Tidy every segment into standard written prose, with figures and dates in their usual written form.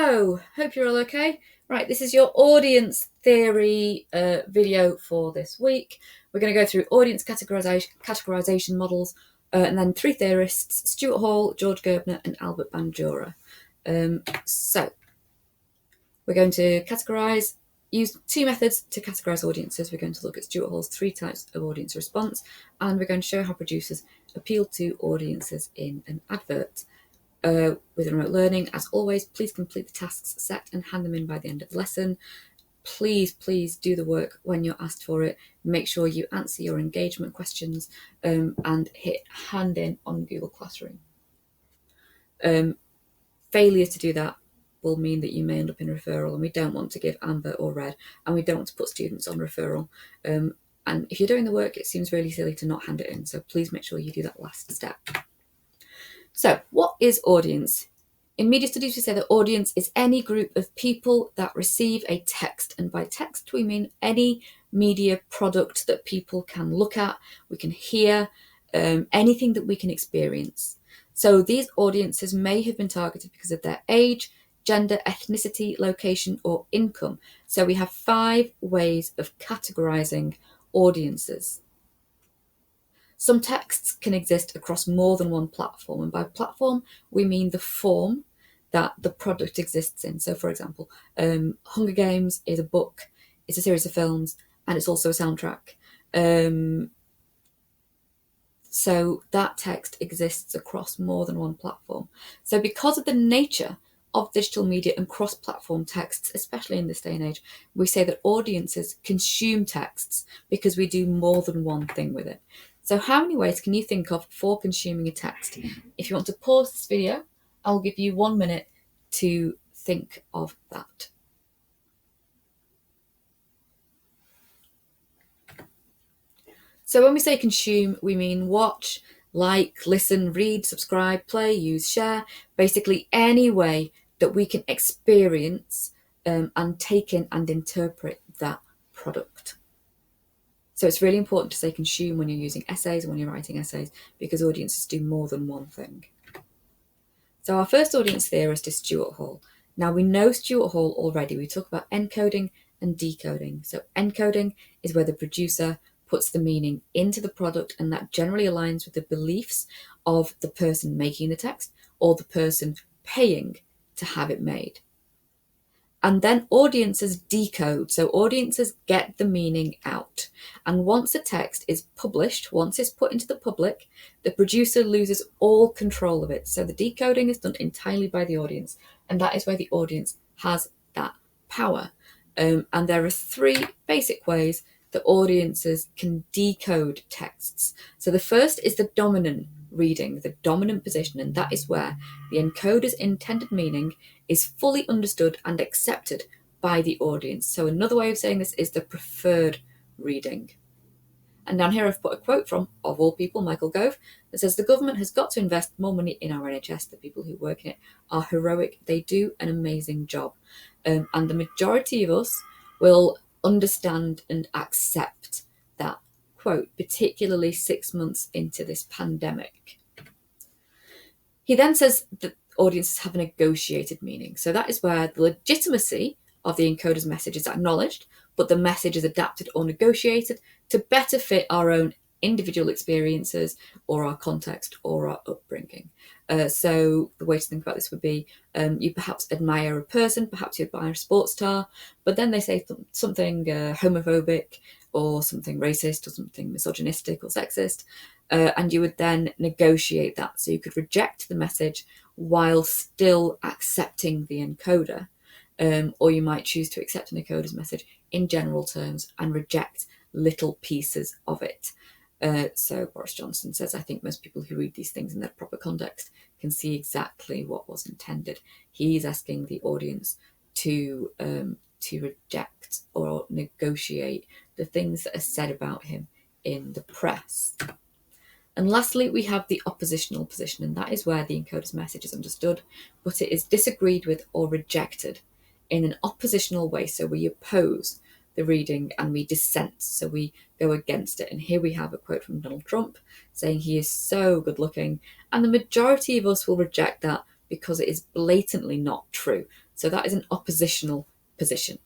Hello, hope you're all okay. Right, this is your audience theory video for this week. We're going to go through audience categorization models and then three theorists, Stuart Hall, George Gerber and Albert Bandura. So we're going to use two methods to categorize audiences. We're going to look at Stuart Hall's three types of audience response, and we're going to show how producers appeal to audiences in an advert. With remote learning, as always, please complete the tasks set and hand them in by the end of the lesson. Please do the work when you're asked for it. Make sure you answer your engagement questions and hit hand in on Google Classroom. Failure to do that will mean that you may end up in referral, and we don't want to give amber or red, and we don't want to put students on referral. And if you're doing the work, it seems really silly to not hand it in, so please make sure you do that last step. So, what is audience? In media studies, we say that audience is any group of people that receive a text. And by text, we mean any media product that people can look at, we can hear, anything that we can experience. So these audiences may have been targeted because of their age, gender, ethnicity, location, or income. So we have 5 ways of categorizing audiences. Some texts can exist across more than one platform, and by platform we mean the form that the product exists in. So for example, Hunger Games is a book, it's a series of films, and it's also a soundtrack. So that text exists across more than one platform. So because of the nature of digital media and cross-platform texts, especially in this day and age, we say that audiences consume texts because we do more than one thing with it. So how many ways can you think of for consuming a text? If you want to pause this video, I'll give you 1 minute to think of that. So when we say consume, we mean watch, like, listen, read, subscribe, play, use, share, basically any way that we can experience and take in and interpret that product. So it's really important to say consume when you're using essays, when you're writing essays, because audiences do more than one thing. So our first audience theorist is Stuart Hall. Now we know Stuart Hall already. We talk about encoding and decoding. So encoding is where the producer puts the meaning into the product, and that generally aligns with the beliefs of the person making the text or the person paying to have it made. And then audiences decode. So audiences get the meaning out. And once a text is published, once it's put into the public, the producer loses all control of it. So the decoding is done entirely by the audience. And that is where the audience has that power. And there are 3 basic ways that audiences can decode texts. So the first is the dominant reading, the dominant position, and that is where the encoder's intended meaning is fully understood and accepted by the audience. So another way of saying this is the preferred reading. And down here I've put a quote from, of all people, Michael Gove, that says, "The government has got to invest more money in our NHS. The people who work in it are heroic. They do an amazing job." And the majority of us will understand and accept that quote, particularly 6 months into this pandemic. He then says that audiences have a negotiated meaning. So that is where the legitimacy of the encoder's message is acknowledged, but the message is adapted or negotiated to better fit our own individual experiences or our context or our upbringing. So the way to think about this would be you perhaps admire a person, perhaps you admire a sports star, but then they say something homophobic or something racist or something misogynistic or sexist, and you would then negotiate that. So you could reject the message while still accepting the encoder, or you might choose to accept an encoder's message in general terms and reject little pieces of it. So Boris Johnson says, "I think most people who read these things in their proper context can see exactly what was intended." He's asking the audience to reject or negotiate the things that are said about him in the press. And lastly, we have the oppositional position, and that is where the encoder's message is understood, but it is disagreed with or rejected in an oppositional way. So we oppose the reading and we dissent, so we go against it. And here we have a quote from Donald Trump saying he is so good looking, and the majority of us will reject that because it is blatantly not true. So that is an oppositional position.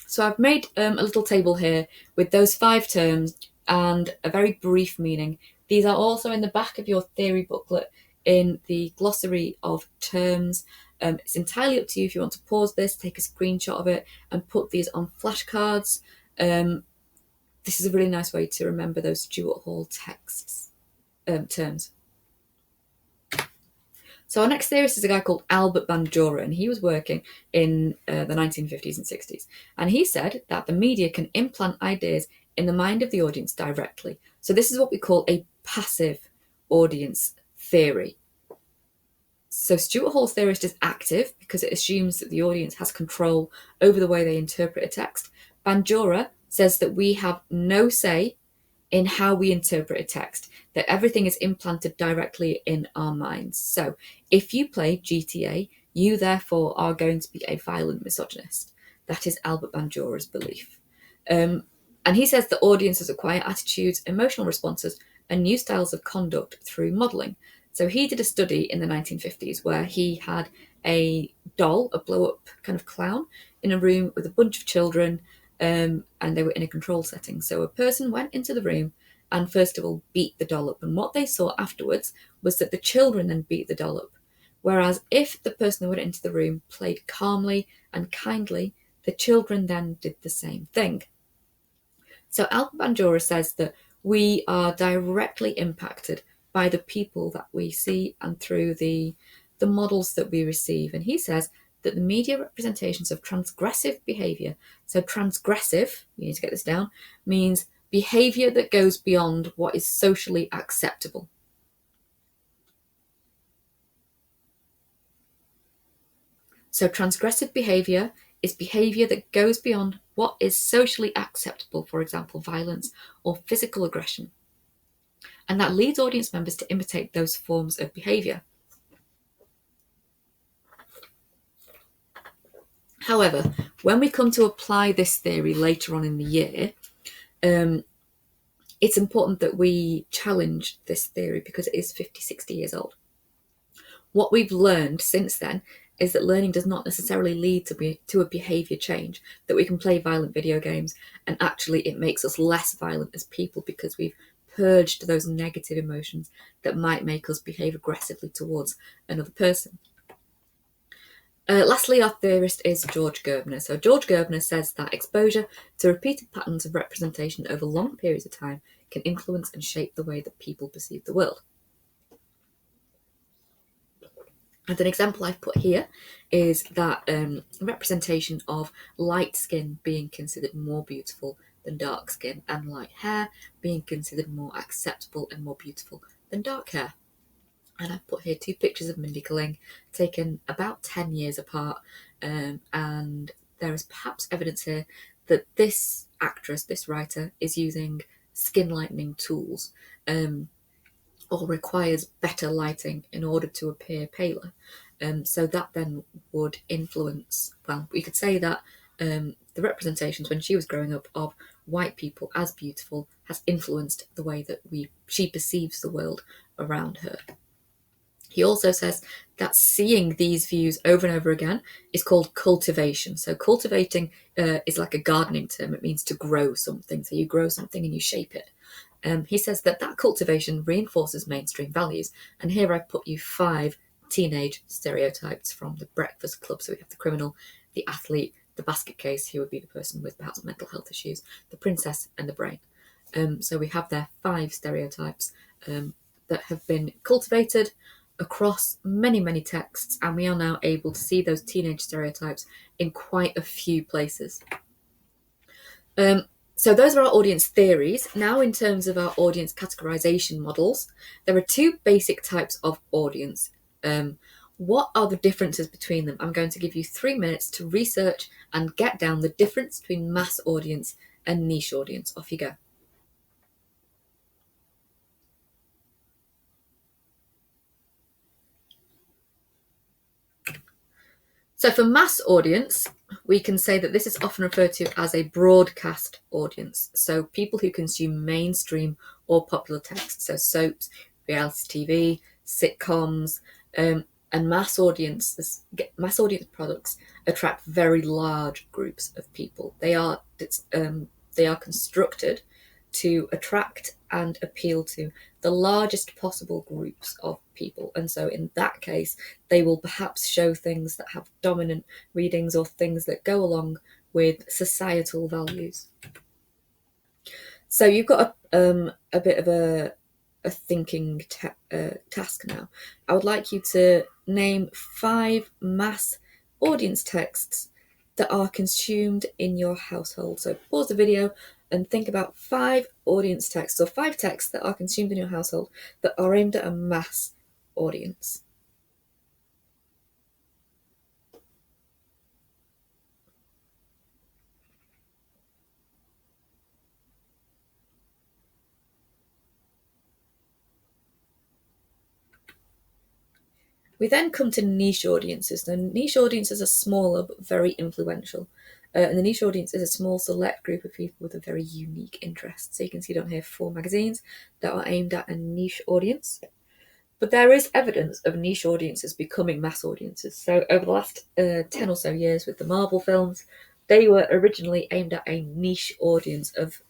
So I've made a little table here with those 5 terms and a very brief meaning. These are also in the back of your theory booklet in the glossary of terms. It's entirely up to you if you want to pause this, take a screenshot of it, and put these on flashcards. This is a really nice way to remember those Stuart Hall terms. So our next theorist is a guy called Albert Bandura, and he was working in the 1950s and 60s. And he said that the media can implant ideas in the mind of the audience directly. So this is what we call a passive audience theory. So Stuart Hall's theorist is active because it assumes that the audience has control over the way they interpret a text. Bandura says that we have no say in how we interpret a text, that everything is implanted directly in our minds. So if you play GTA, you therefore are going to be a violent misogynist. That is Albert Bandura's belief. And he says that audiences acquire attitudes, emotional responses, and new styles of conduct through modelling. So he did a study in the 1950s where he had a doll, a blow-up kind of clown, in a room with a bunch of children, and they were in a control setting. So a person went into the room and first of all beat the doll up. And what they saw afterwards was that the children then beat the doll up. Whereas if the person who went into the room played calmly and kindly, the children then did the same thing. So Albert Bandura says that we are directly impacted by the people that we see and through the models that we receive. And he says that the media representations of transgressive behaviour, so transgressive, you need to get this down, means behaviour that goes beyond what is socially acceptable. So transgressive behaviour is behaviour that goes beyond what is socially acceptable, for example, violence or physical aggression. And that leads audience members to imitate those forms of behaviour. However, when we come to apply this theory later on in the year, it's important that we challenge this theory because it is 50, 60 years old. What we've learned since then is that learning does not necessarily lead to a behaviour change, that we can play violent video games and actually it makes us less violent as people because we've purged those negative emotions that might make us behave aggressively towards another person. Lastly, our theorist is George Gerber. So George Gerber says that exposure to repeated patterns of representation over long periods of time can influence and shape the way that people perceive the world. And an example I've put here is that representation of light skin being considered more beautiful than dark skin, and light hair being considered more acceptable and more beautiful than dark hair. And I've put here 2 pictures of Mindy Kaling taken about 10 years apart, and there is perhaps evidence here that this actress, this writer, is using skin lightening tools or requires better lighting in order to appear paler. So that then would influence, well, we could say that the representations when she was growing up of white people as beautiful has influenced the way that she perceives the world around her. He also says that seeing these views over and over again is called cultivation. So cultivating is like a gardening term. It means to grow something. So you grow something and you shape it. He says that cultivation reinforces mainstream values. And here I put you 5 teenage stereotypes from the Breakfast Club. So we have the criminal, the athlete, the basket case, who would be the person with perhaps mental health issues, the princess and the brain. So we have there 5 stereotypes that have been cultivated across many, many texts, and we are now able to see those teenage stereotypes in quite a few places. So those are our audience theories. Now, in terms of our audience categorization models, there are 2 basic types of audience. What are the differences between them? I'm going to give you 3 minutes to research and get down the difference between mass audience and niche audience. Off you go. So for mass audience, we can say that this is often referred to as a broadcast audience. So people who consume mainstream or popular text, so soaps, reality TV, sitcoms, And mass audience products attract very large groups of people. They are constructed to attract and appeal to the largest possible groups of people. And so in that case, they will perhaps show things that have dominant readings or things that go along with societal values. So you've got a bit of a thinking task now. I would like you to name 5 mass audience texts that are consumed in your household. So pause the video and think about 5 audience texts, or 5 texts that are consumed in your household that are aimed at a mass audience. We then come to niche audiences. Now, niche audiences are smaller but very influential. And the niche audience is a small select group of people with a very unique interest. So you can see down here 4 magazines that are aimed at a niche audience. But there is evidence of niche audiences becoming mass audiences. So over the last 10 or so years with the Marvel films, they were originally aimed at a niche audience of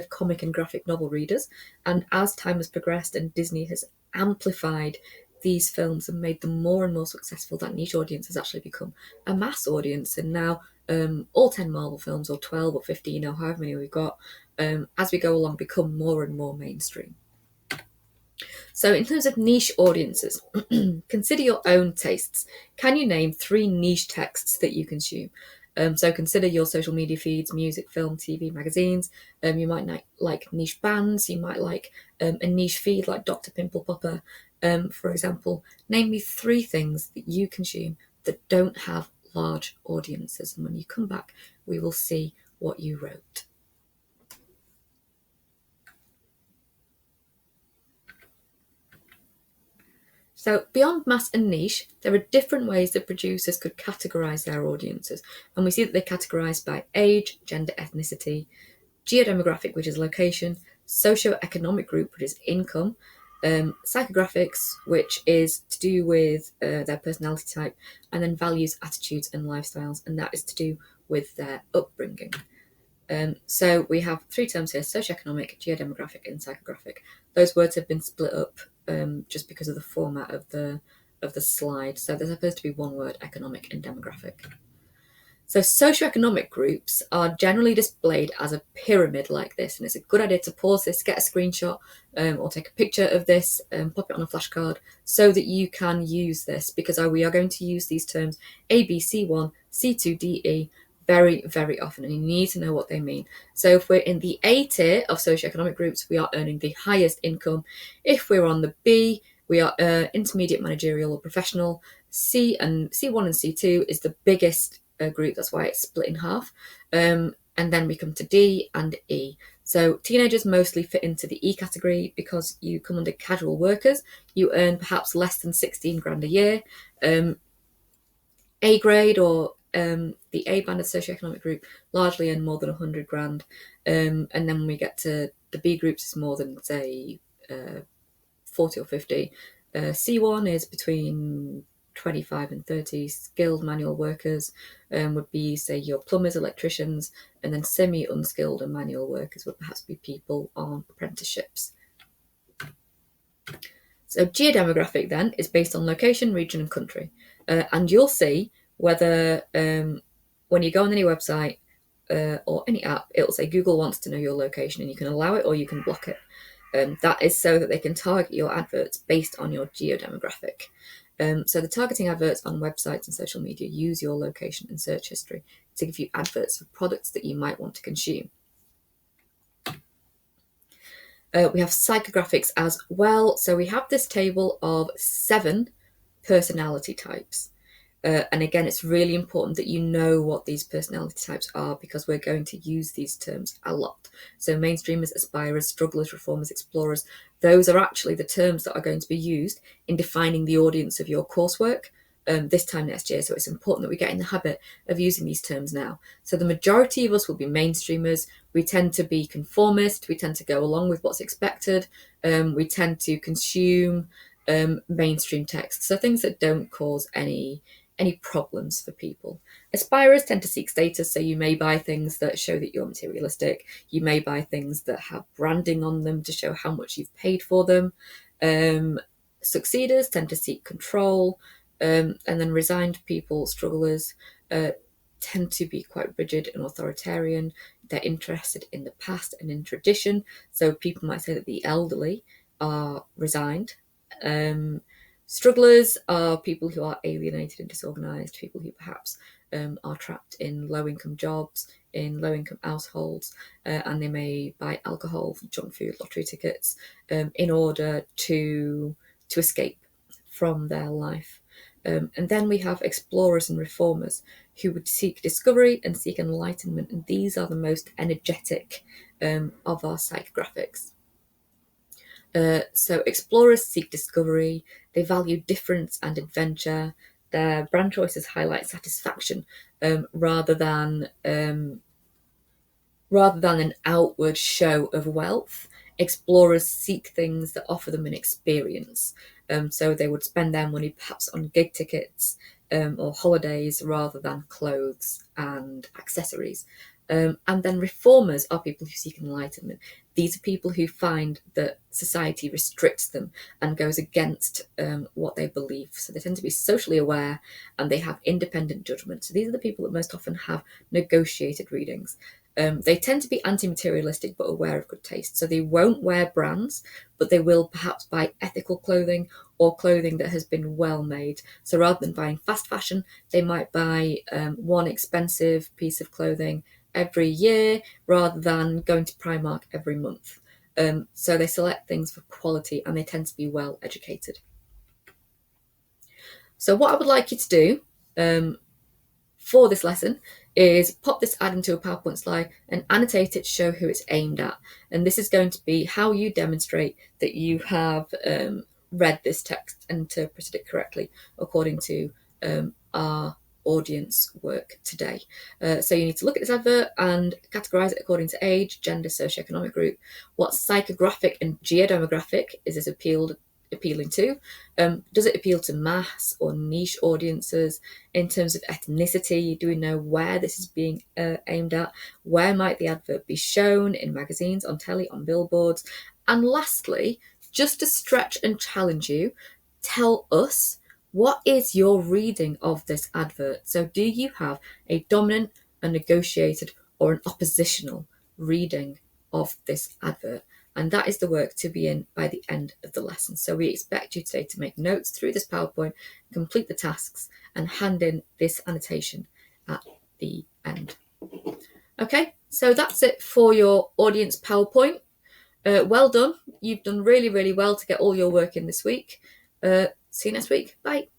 comic and graphic novel readers. And as time has progressed and Disney has amplified these films and made them more and more successful, that niche audience has actually become a mass audience. And now all 10 Marvel films, or 12 or 15 or however many we've got, as we go along, become more and more mainstream. So in terms of niche audiences, consider your own tastes. Can you name 3 niche texts that you consume? So consider your social media feeds, music, film, TV, magazines. You might like niche bands. You might like a niche feed like Dr. Pimple Popper, for example. Name me 3 things that you consume that don't have large audiences. And when you come back, we will see what you wrote. So beyond mass and niche, there are different ways that producers could categorise their audiences. And we see that they're categorised by age, gender, ethnicity, geodemographic, which is location, socio-economic group, which is income, psychographics, which is to do with their personality type, and then values, attitudes, and lifestyles, and that is to do with their upbringing. So we have 3 terms here: socioeconomic, geodemographic, and psychographic. Those words have been split up just because of the format of the slide. So there's supposed to be one word: economic and demographic. So socioeconomic groups are generally displayed as a pyramid like this, and it's a good idea to pause this, get a screenshot, or take a picture of this, pop it on a flashcard so that you can use this, because we are going to use these terms A, B, C1, C2, D, E very, very often, and you need to know what they mean. So if we're in the A tier of socioeconomic groups, we are earning the highest income. If we're on the B, we are intermediate, managerial, or professional. C1 and C2 is the biggest group, that's why it's split in half. And then we come to D and E. So teenagers mostly fit into the E category because you come under casual workers. You earn perhaps less than 16 grand a year. A grade, or the A band of socioeconomic group, largely earn more than 100 grand. And then when we get to the B groups, it's more than, say, 40 or 50. C1 is between 25 and 30. Skilled manual workers would be, say, your plumbers, electricians, and then semi-unskilled and manual workers would perhaps be people on apprenticeships. So geodemographic then is based on location, region, and country. And you'll see whether when you go on any website or any app, it'll say Google wants to know your location, and you can allow it or you can block it. That is so that they can target your adverts based on your geodemographic. So the targeting adverts on websites and social media use your location and search history to give you adverts for products that you might want to consume. We have psychographics as well. So we have this table of 7 personality types. And again, it's really important that you know what these personality types are, because we're going to use these terms a lot. So mainstreamers, aspirers, strugglers, reformers, explorers, those are actually the terms that are going to be used in defining the audience of your coursework this time next year. So it's important that we get in the habit of using these terms now. So the majority of us will be mainstreamers. We tend to be conformist. We tend to go along with what's expected. We tend to consume mainstream text, so things that don't cause any problems for people. Aspirers tend to seek status, so you may buy things that show that you're materialistic. You may buy things that have branding on them to show how much you've paid for them. Succeeders tend to seek control, and then resigned people, strugglers, tend to be quite rigid and authoritarian. They're interested in the past and in tradition, so people might say that the elderly are resigned. Strugglers are people who are alienated and disorganized, people who perhaps are trapped in low-income jobs, in low-income households, and they may buy alcohol, junk food, lottery tickets, in order to escape from their life. And then we have explorers and reformers who would seek discovery and seek enlightenment, and these are the most energetic of our psychographics. So explorers seek discovery, they value difference and adventure. Their brand choices highlight satisfaction rather than an outward show of wealth. Explorers seek things that offer them an experience. So they would spend their money perhaps on gig tickets or holidays rather than clothes and accessories. And then reformers are people who seek enlightenment. These are people who find that society restricts them and goes against what they believe. So they tend to be socially aware and they have independent judgment. So these are the people that most often have negotiated readings. They tend to be anti-materialistic but aware of good taste. So they won't wear brands, but they will perhaps buy ethical clothing or clothing that has been well made. So rather than buying fast fashion, they might buy one expensive piece of clothing every year rather than going to Primark every month. So they select things for quality and they tend to be well educated. So what I would like you to do for this lesson is pop this ad into a PowerPoint slide and annotate it to show who it's aimed at. And this is going to be how you demonstrate that you have read this text and interpreted it correctly according to our audience work today. So you need to look at this advert and categorize it according to age, gender, socioeconomic group. What psychographic and geodemographic is this appealing to? Does it appeal to mass or niche audiences? In terms of ethnicity, do we know where this is being aimed at? Where might the advert be shown? In magazines, on telly, on billboards? And lastly, just to stretch and challenge you, tell us, what is your reading of this advert? So do you have a dominant, a negotiated, or an oppositional reading of this advert? And that is the work to be in by the end of the lesson. So we expect you today to make notes through this PowerPoint, complete the tasks, and hand in this annotation at the end. Okay, so that's it for your audience PowerPoint. Well done. You've done really, really well to get all your work in this week. See you next week. Bye.